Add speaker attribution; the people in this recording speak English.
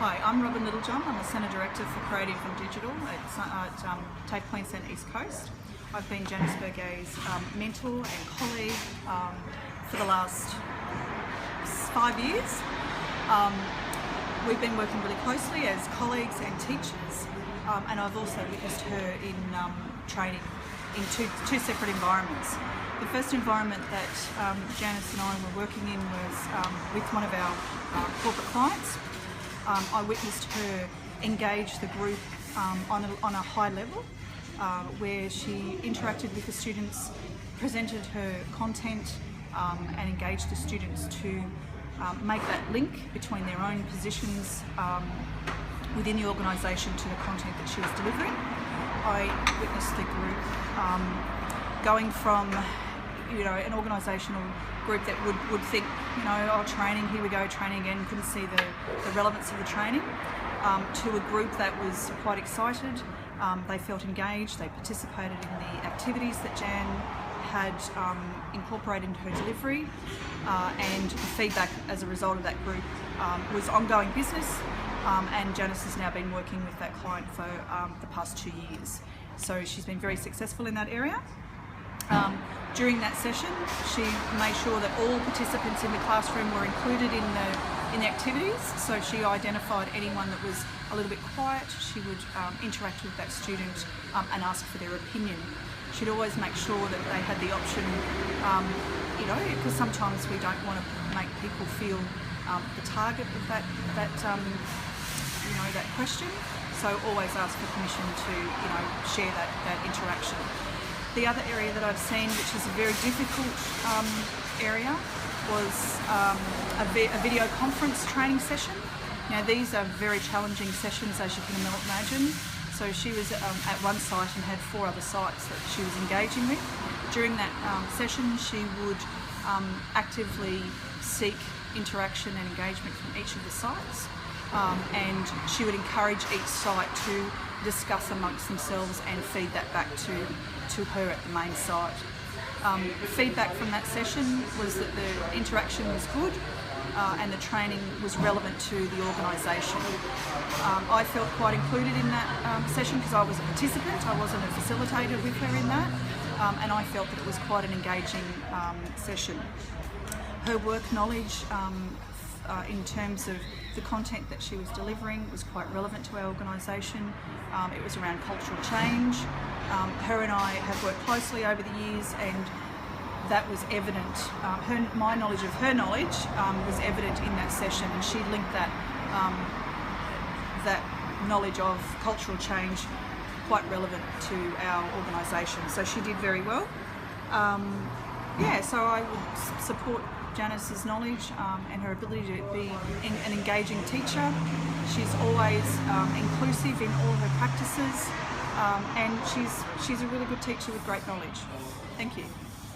Speaker 1: Hi, I'm Robyn. I'm the Centre Director for Creative and Digital at TAFE Queensland East Coast. I've been Janice Burguez' mentor and colleague for the last 5 years. We've been working really closely as colleagues and teachers, and I've also witnessed her in training in two separate environments. The first environment that Janice and I were working in was with one of our corporate clients. I witnessed her engage the group on a high level, where she interacted with the students, presented her content, and engaged the students to make that link between their own positions within the organisation to the content that she was delivering. I witnessed the group going from an organisational group that would think, oh, training, here we go, training again, couldn't see the relevance of the training, to a group that was quite excited. They felt engaged, they participated in the activities that Jan had incorporated into her delivery, and the feedback as a result of that group was ongoing business, and Janice has now been working with that client for the past 2 years. So she's been very successful in that area. During that session, she made sure that all participants in the classroom were included in the activities. So she identified anyone that was a little bit quiet. She would interact with that student and ask for their opinion. She'd always make sure that they had the option, because sometimes we don't want to make people feel the target of that question. So always ask for permission to share that interaction. The other area that I've seen, which is a very difficult area, was a video conference training session. Now these are very challenging sessions, as you can imagine. So she was at one site and had 4 other sites that she was engaging with. During that session, she would actively seek interaction and engagement from each of the sites, and she would encourage each site to discuss amongst themselves and feed that back to her at the main site. The feedback from that session was that the interaction was good and the training was relevant to the organisation. I felt quite included in that session because I was a participant, I wasn't a facilitator with her in that, and I felt that it was quite an engaging session. Her work knowledge in terms of the content that she was delivering was quite relevant to our organisation. It was around cultural change. Her and I have worked closely over the years, and that was evident. My knowledge of her knowledge was evident in that session, and she linked that knowledge of cultural change quite relevant to our organisation. So she did very well. So I would support Janice's knowledge and her ability to be an engaging teacher. She's always inclusive in all her practices, and she's a really good teacher with great knowledge. Thank you.